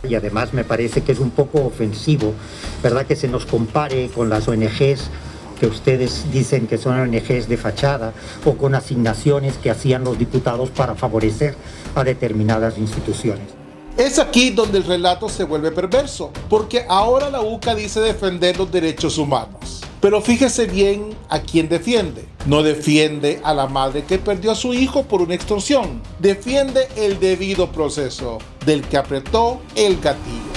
Y además me parece que es un poco ofensivo, ¿verdad?, que se nos compare con las ONGs que ustedes dicen que son ONGs de fachada o con asignaciones que hacían los diputados para favorecer a determinadas instituciones. Es aquí donde el relato se vuelve perverso, porque ahora la UCA dice defender los derechos humanos. Pero fíjese bien a quién defiende. No defiende a la madre que perdió a su hijo por una extorsión. Defiende el debido proceso del que apretó el gatillo.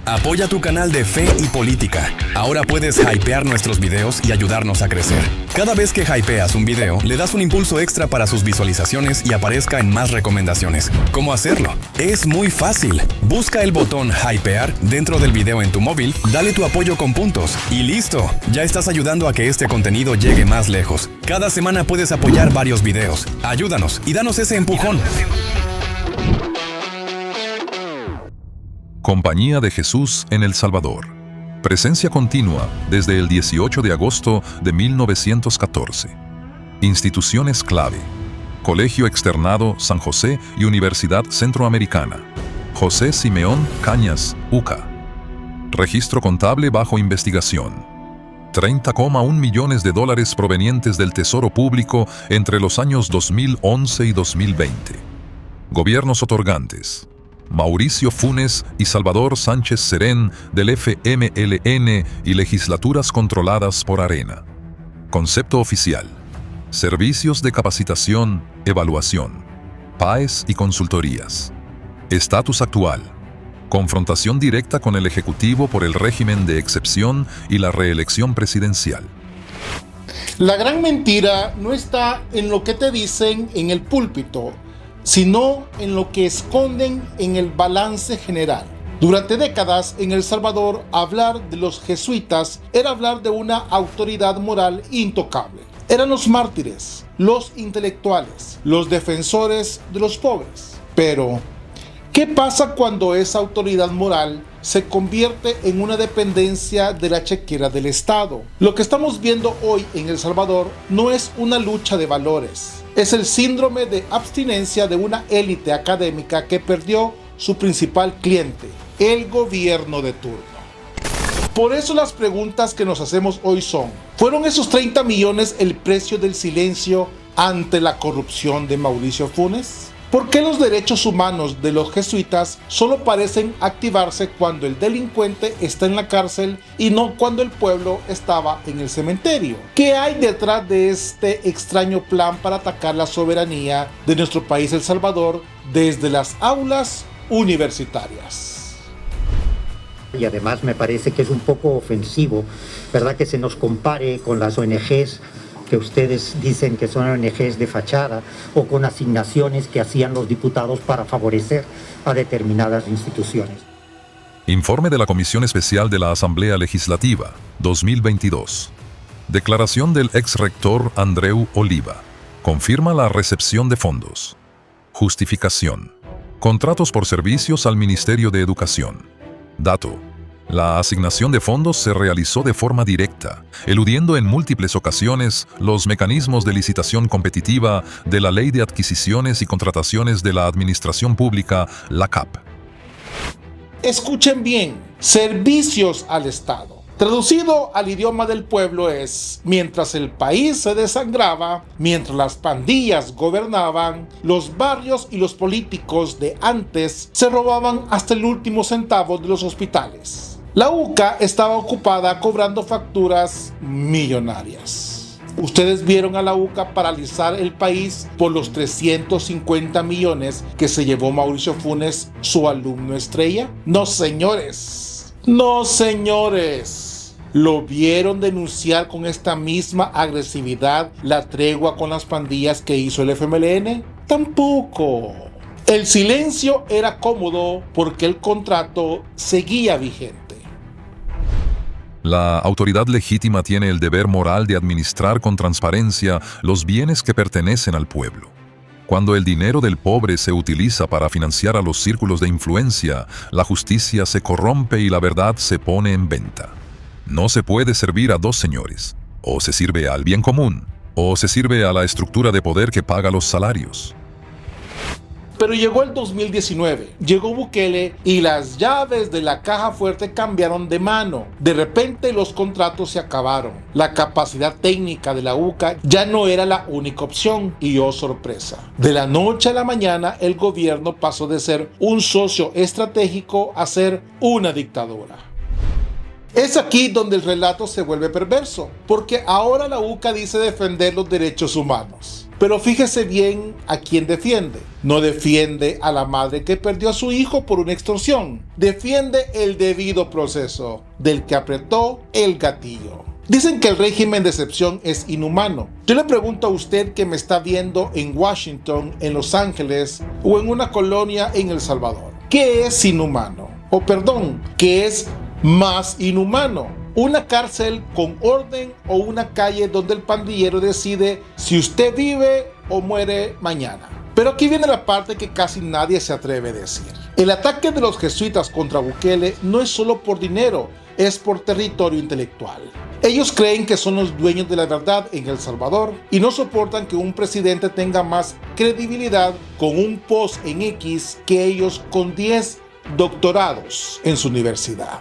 Apoya tu canal de Fe y Política. Ahora puedes hypear nuestros videos y ayudarnos a crecer. Cada vez que hypeas un video, le das un impulso extra para sus visualizaciones y aparezca en más recomendaciones. ¿Cómo hacerlo? Es muy fácil. Busca el botón hypear dentro del video en tu móvil, dale tu apoyo con puntos y listo. Ya estás ayudando a que este contenido llegue más lejos. Cada semana puedes apoyar varios videos. Ayúdanos y danos ese empujón. Compañía de Jesús en El Salvador. Presencia continua desde el 18 de agosto de 1914. Instituciones clave: Colegio Externado San José y Universidad Centroamericana. José Simeón Cañas, UCA. Registro contable bajo investigación. 30,1 millones de dólares provenientes del Tesoro Público entre los años 2011 y 2020. Gobiernos otorgantes: Mauricio Funes y Salvador Sánchez Serén del FMLN y legislaturas controladas por Arena. Concepto oficial: servicios de capacitación, evaluación, PAES y consultorías. Estatus actual: confrontación directa con el Ejecutivo por el régimen de excepción y la reelección presidencial. La gran mentira no está en lo que te dicen en el púlpito, sino en lo que esconden en el balance general. Durante décadas en El Salvador, hablar de los jesuitas era hablar de una autoridad moral intocable. Eran los mártires, los intelectuales, los defensores de los pobres. Pero, ¿qué pasa cuando esa autoridad moral se convierte en una dependencia de la chequera del Estado? Lo que estamos viendo hoy en El Salvador no es una lucha de valores. Es el síndrome de abstinencia de una élite académica que perdió su principal cliente, el gobierno de turno. Por eso las preguntas que nos hacemos hoy son: ¿fueron esos 30 millones el precio del silencio ante la corrupción de Mauricio Funes? ¿Por qué los derechos humanos de los jesuitas solo parecen activarse cuando el delincuente está en la cárcel y no cuando el pueblo estaba en el cementerio? ¿Qué hay detrás de este extraño plan para atacar la soberanía de nuestro país, El Salvador, desde las aulas universitarias? Y además me parece que es un poco ofensivo, ¿verdad?, que se nos compare con las ONGs que ustedes dicen que son ONGs de fachada o con asignaciones que hacían los diputados para favorecer a determinadas instituciones. Informe de la Comisión Especial de la Asamblea Legislativa, 2022. Declaración del ex-rector Andreu Oliva. Confirma la recepción de fondos. Justificación: contratos por servicios al Ministerio de Educación. Dato: la asignación de fondos se realizó de forma directa, eludiendo en múltiples ocasiones los mecanismos de licitación competitiva de la Ley de Adquisiciones y Contrataciones de la Administración Pública, la CAP. Escuchen bien: servicios al Estado. Traducido al idioma del pueblo es: mientras el país se desangraba, mientras las pandillas gobernaban, los barrios y los políticos de antes se robaban hasta el último centavo de los hospitales. La UCA estaba ocupada cobrando facturas millonarias. ¿Ustedes vieron a la UCA paralizar el país por los 350 millones que se llevó Mauricio Funes, su alumno estrella? No, señores. No, señores. ¿Lo vieron denunciar con esta misma agresividad la tregua con las pandillas que hizo el FMLN? Tampoco. El silencio era cómodo porque el contrato seguía vigente. La autoridad legítima tiene el deber moral de administrar con transparencia los bienes que pertenecen al pueblo. Cuando el dinero del pobre se utiliza para financiar a los círculos de influencia, la justicia se corrompe y la verdad se pone en venta. No se puede servir a dos señores. O se sirve al bien común, o se sirve a la estructura de poder que paga los salarios. Pero llegó el 2019, llegó Bukele y las llaves de la caja fuerte cambiaron de mano. De repente los contratos se acabaron. La capacidad técnica de la UCA ya no era la única opción y oh sorpresa. De la noche a la mañana el gobierno pasó de ser un socio estratégico a ser una dictadura. Es aquí donde el relato se vuelve perverso, porque ahora la UCA dice defender los derechos humanos. Pero fíjese bien a quién defiende. No defiende a la madre que perdió a su hijo por una extorsión. Defiende el debido proceso del que apretó el gatillo. Dicen que el régimen de excepción es inhumano. Yo le pregunto a usted que me está viendo en Washington, en Los Ángeles o en una colonia en El Salvador. ¿Qué es inhumano? ¿Qué es más inhumano? ¿Una cárcel con orden o una calle donde el pandillero decide si usted vive o muere mañana? Pero aquí viene la parte que casi nadie se atreve a decir. El ataque de los jesuitas contra Bukele no es solo por dinero, es por territorio intelectual. Ellos creen que son los dueños de la verdad en El Salvador y no soportan que un presidente tenga más credibilidad con un post en X que ellos con 10 doctorados en su universidad.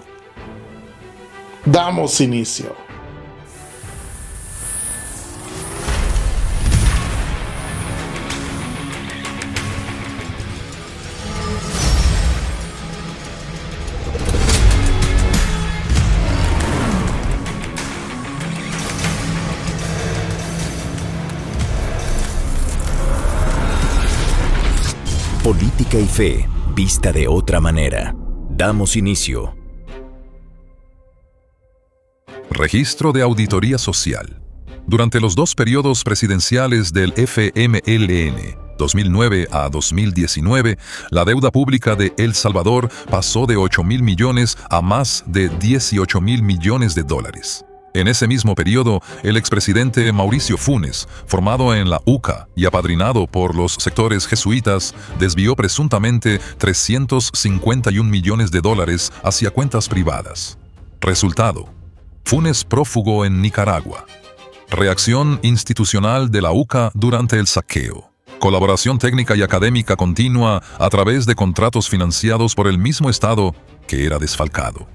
Damos inicio. Política y fe, vista de otra manera. Damos inicio. Registro de Auditoría Social. Durante los dos periodos presidenciales del FMLN, 2009 a 2019, la deuda pública de El Salvador pasó de 8.000 millones a más de 18.000 millones de dólares. En ese mismo periodo, el expresidente Mauricio Funes, formado en la UCA y apadrinado por los sectores jesuitas, desvió presuntamente 351 millones de dólares hacia cuentas privadas. Resultado: Funes prófugo en Nicaragua. Reacción institucional de la UCA durante el saqueo. Colaboración técnica y académica continua a través de contratos financiados por el mismo Estado que era desfalcado.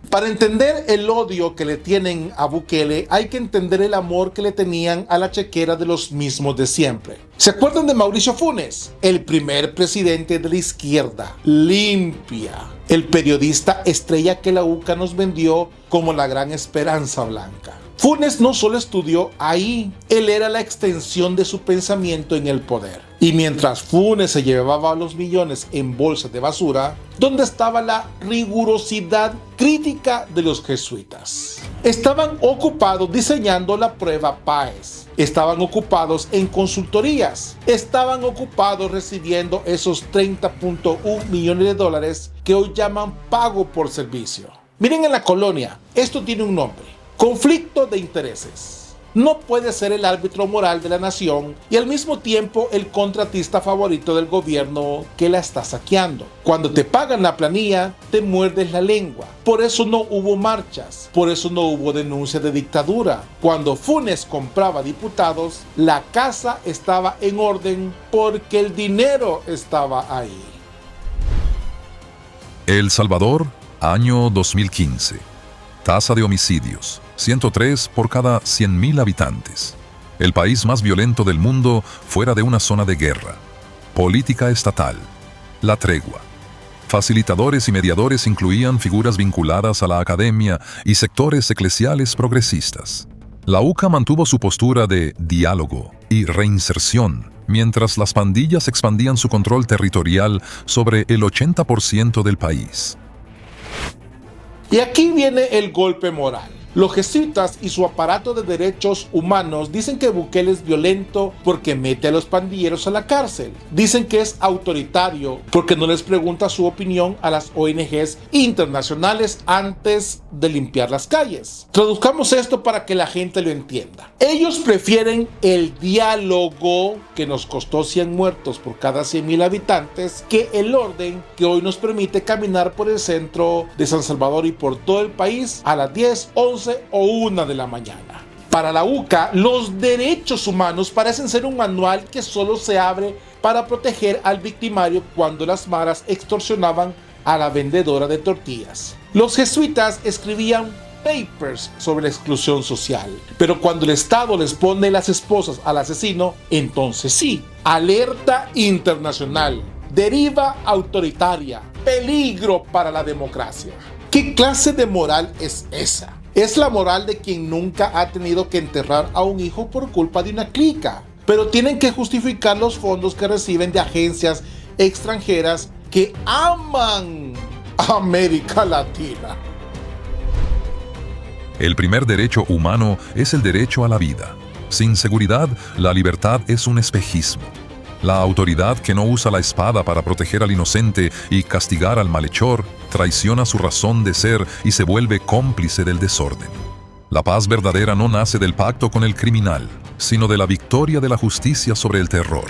Para entender el odio que le tienen a Bukele, hay que entender el amor que le tenían a la chequera de los mismos de siempre. ¿Se acuerdan de Mauricio Funes? El primer presidente de la izquierda, limpia. El periodista estrella que la UCA nos vendió como la gran esperanza blanca. Funes no solo estudió ahí, él era la extensión de su pensamiento en el poder. Y mientras Funes se llevaba los millones en bolsas de basura, ¿dónde estaba la rigurosidad crítica de los jesuitas? Estaban ocupados diseñando la prueba PAES. Estaban ocupados en consultorías. Estaban ocupados recibiendo esos 30.1 millones de dólares que hoy llaman pago por servicio. Miren, en la colonia, esto tiene un nombre: conflicto de intereses. No puede ser el árbitro moral de la nación y al mismo tiempo el contratista favorito del gobierno que la está saqueando. Cuando te pagan la planilla, te muerdes la lengua. Por eso no hubo marchas, por eso no hubo denuncia de dictadura. Cuando Funes compraba diputados, la casa estaba en orden porque el dinero estaba ahí. El Salvador, año 2015. Tasa de homicidios: 103 por cada 100.000 habitantes. El país más violento del mundo fuera de una zona de guerra. Política estatal: la tregua. Facilitadores y mediadores incluían figuras vinculadas a la academia y sectores eclesiales progresistas. La UCA mantuvo su postura de diálogo y reinserción, mientras las pandillas expandían su control territorial sobre el 80% del país. Y aquí viene el golpe moral. Los jesuitas y su aparato de derechos humanos dicen que Bukele es violento porque mete a los pandilleros a la cárcel. Dicen que es autoritario porque no les pregunta su opinión a las ONGs internacionales antes de limpiar las calles. Traduzcamos esto para que la gente lo entienda. Ellos prefieren el diálogo, que nos costó 100 muertos por cada 100.000 habitantes, que el orden que hoy nos permite caminar por el centro de San Salvador y por todo el país a las 10, 11 o 1 de la mañana. Para la UCA, los derechos humanos parecen ser un manual que solo se abre para proteger al victimario cuando las maras extorsionaban a la vendedora de tortillas. Los jesuitas escribían papers sobre la exclusión social, pero cuando el Estado les pone las esposas al asesino, entonces sí, alerta internacional, deriva autoritaria, peligro para la democracia. ¿Qué clase de moral es esa? Es la moral de quien nunca ha tenido que enterrar a un hijo por culpa de una clica, pero tienen que justificar los fondos que reciben de agencias extranjeras que aman a América Latina. El primer derecho humano es el derecho a la vida. Sin seguridad, la libertad es un espejismo. La autoridad que no usa la espada para proteger al inocente y castigar al malhechor, traiciona su razón de ser y se vuelve cómplice del desorden. La paz verdadera no nace del pacto con el criminal, sino de la victoria de la justicia sobre el terror.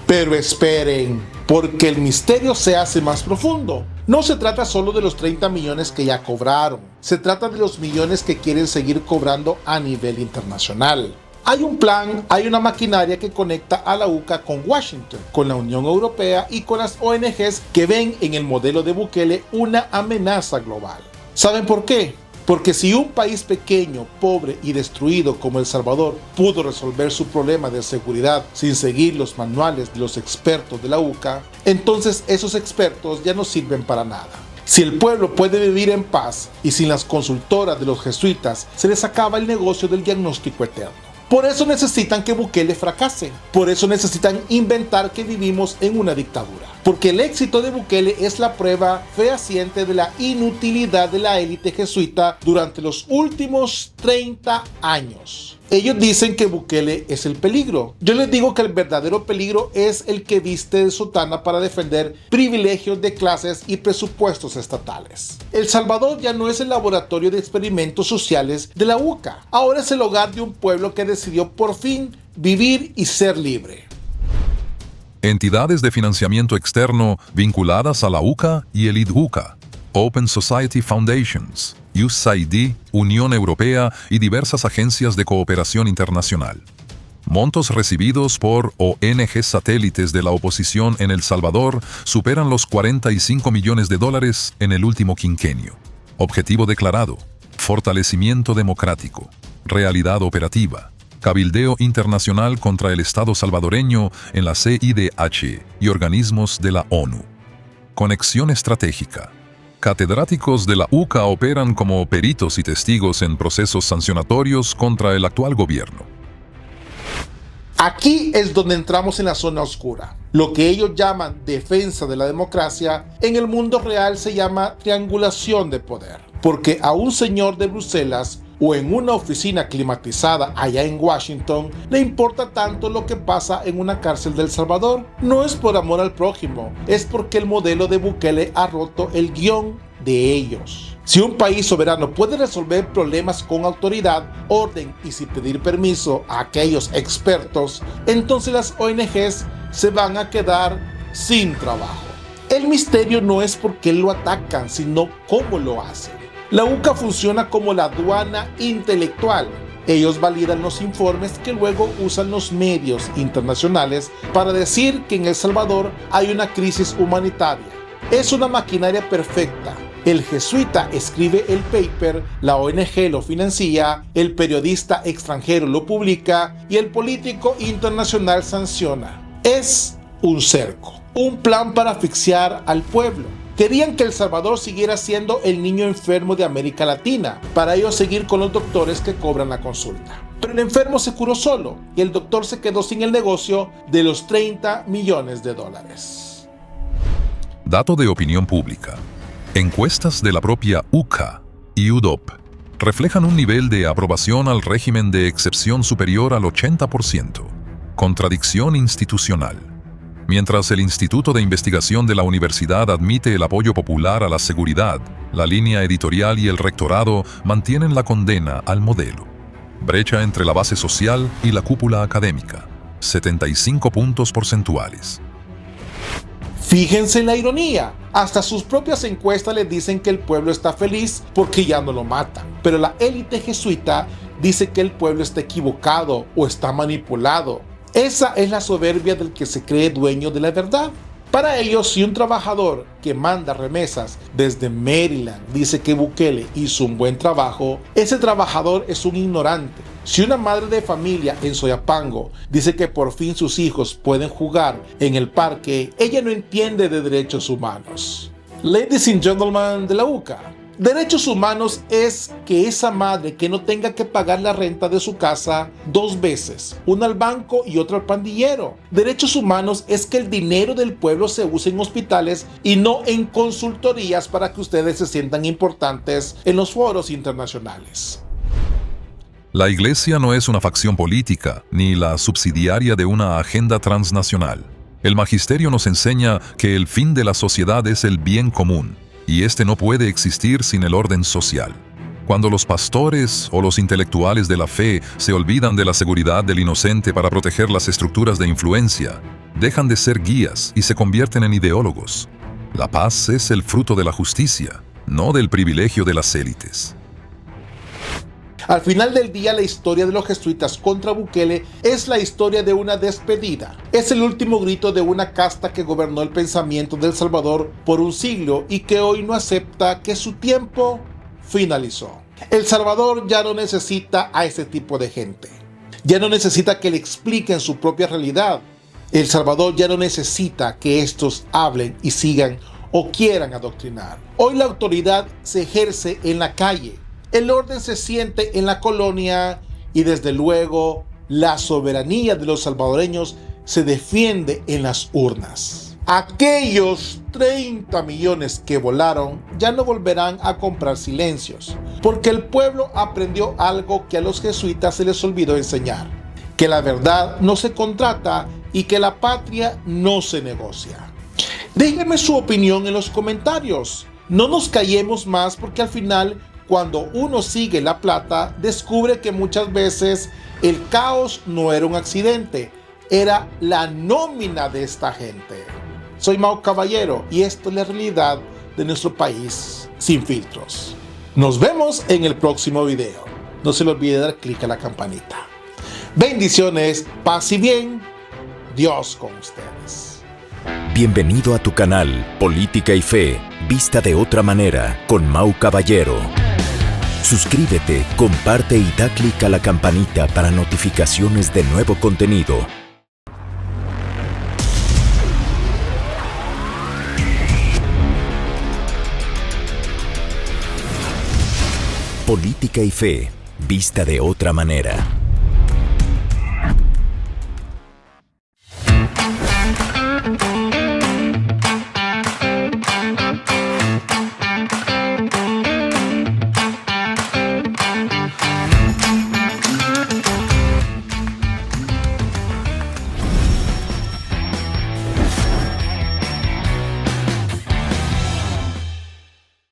Pero esperen, porque el misterio se hace más profundo. No se trata solo de los 30 millones que ya cobraron, se trata de los millones que quieren seguir cobrando a nivel internacional. Hay un plan, hay una maquinaria que conecta a la UCA con Washington, con la Unión Europea y con las ONGs que ven en el modelo de Bukele una amenaza global. ¿Saben por qué? Porque si un país pequeño, pobre y destruido como El Salvador pudo resolver su problema de seguridad sin seguir los manuales de los expertos de la UCA, entonces esos expertos ya no sirven para nada. Si el pueblo puede vivir en paz y sin las consultoras de los jesuitas, se les acaba el negocio del diagnóstico eterno. Por eso necesitan que Bukele fracase. Por eso necesitan inventar que vivimos en una dictadura. Porque el éxito de Bukele es la prueba fehaciente de la inutilidad de la élite jesuita durante los últimos 30 años. Ellos dicen que Bukele es el peligro. Yo les digo que el verdadero peligro es el que viste de sotana para defender privilegios de clases y presupuestos estatales. El Salvador ya no es el laboratorio de experimentos sociales de la UCA. Ahora es el hogar de un pueblo que decidió por fin vivir y ser libre. Entidades de financiamiento externo vinculadas a la UCA y el IDUCA, Open Society Foundations, USAID, Unión Europea y diversas agencias de cooperación internacional. Montos recibidos por ONG satélites de la oposición en El Salvador superan los $45 millones en el último quinquenio. Objetivo declarado: fortalecimiento democrático, realidad operativa, cabildeo internacional contra el Estado salvadoreño en la CIDH y organismos de la ONU. Conexión estratégica. Catedráticos de la UCA operan como peritos y testigos en procesos sancionatorios contra el actual gobierno. Aquí es donde entramos en la zona oscura. Lo que ellos llaman defensa de la democracia, en el mundo real se llama triangulación de poder. Porque a un señor de Bruselas o en una oficina climatizada allá en Washington le importa tanto lo que pasa en una cárcel de El Salvador. No es por amor al prójimo, es porque el modelo de Bukele ha roto el guión de ellos. Si un país soberano puede resolver problemas con autoridad, orden y sin pedir permiso a aquellos expertos, entonces las ONGs se van a quedar sin trabajo. El misterio no es por qué lo atacan, sino cómo lo hacen. La UCA funciona como la aduana intelectual. Ellos validan los informes que luego usan los medios internacionales para decir que en El Salvador hay una crisis humanitaria. Es una maquinaria perfecta. El jesuita escribe el paper, la ONG lo financia, el periodista extranjero lo publica y el político internacional sanciona. Es un cerco, un plan para asfixiar al pueblo. Querían que El Salvador siguiera siendo el niño enfermo de América Latina, para ellos seguir con los doctores que cobran la consulta. Pero el enfermo se curó solo y el doctor se quedó sin el negocio de los $30 millones. Dato de opinión pública. Encuestas de la propia UCA y UDOP reflejan un nivel de aprobación al régimen de excepción superior al 80%. Contradicción institucional. Mientras el Instituto de Investigación de la Universidad admite el apoyo popular a la seguridad, la línea editorial y el rectorado mantienen la condena al modelo. Brecha entre la base social y la cúpula académica. 75 puntos porcentuales. Fíjense en la ironía. Hasta sus propias encuestas les dicen que el pueblo está feliz porque ya no lo matan. Pero la élite jesuita dice que el pueblo está equivocado o está manipulado. Esa es la soberbia del que se cree dueño de la verdad. Para ellos, si un trabajador que manda remesas desde Maryland dice que Bukele hizo un buen trabajo, ese trabajador es un ignorante. Si una madre de familia en Soyapango dice que por fin sus hijos pueden jugar en el parque, ella no entiende de derechos humanos. Ladies and gentlemen de la UCA, derechos humanos es que esa madre que no tenga que pagar la renta de su casa 2 veces, una al banco y otra al pandillero. Derechos humanos es que el dinero del pueblo se use en hospitales y no en consultorías para que ustedes se sientan importantes en los foros internacionales. La Iglesia no es una facción política, ni la subsidiaria de una agenda transnacional. El magisterio nos enseña que el fin de la sociedad es el bien común, y este no puede existir sin el orden social. Cuando los pastores o los intelectuales de la fe se olvidan de la seguridad del inocente para proteger las estructuras de influencia, dejan de ser guías y se convierten en ideólogos. La paz es el fruto de la justicia, no del privilegio de las élites. Al final del día, la historia de los jesuitas contra Bukele es la historia de una despedida. Es el último grito de una casta que gobernó el pensamiento de El Salvador por un siglo y que hoy no acepta que su tiempo finalizó. El Salvador ya no necesita a ese tipo de gente. Ya no necesita que le expliquen su propia realidad. El Salvador ya no necesita que estos hablen y sigan o quieran adoctrinar. Hoy la autoridad se ejerce en la calle. El orden se siente en la colonia y desde luego la soberanía de los salvadoreños se defiende en las urnas. Aquellos 30 millones que volaron ya no volverán a comprar silencios, porque el pueblo aprendió algo que a los jesuitas se les olvidó enseñar, que la verdad no se contrata y que la patria no se negocia. Déjenme su opinión en los comentarios. No nos callemos más porque al final, cuando uno sigue la plata, descubre que muchas veces el caos no era un accidente, era la nómina de esta gente. Soy Mau Caballero y esto es la realidad de nuestro país sin filtros. Nos vemos en el próximo video. No se le olvide dar clic a la campanita. Bendiciones, paz y bien. Dios con ustedes. Bienvenido a tu canal Política y Fe, vista de otra manera, con Mau Caballero. Suscríbete, comparte y da clic a la campanita para notificaciones de nuevo contenido. Política y Fe, vista de otra manera.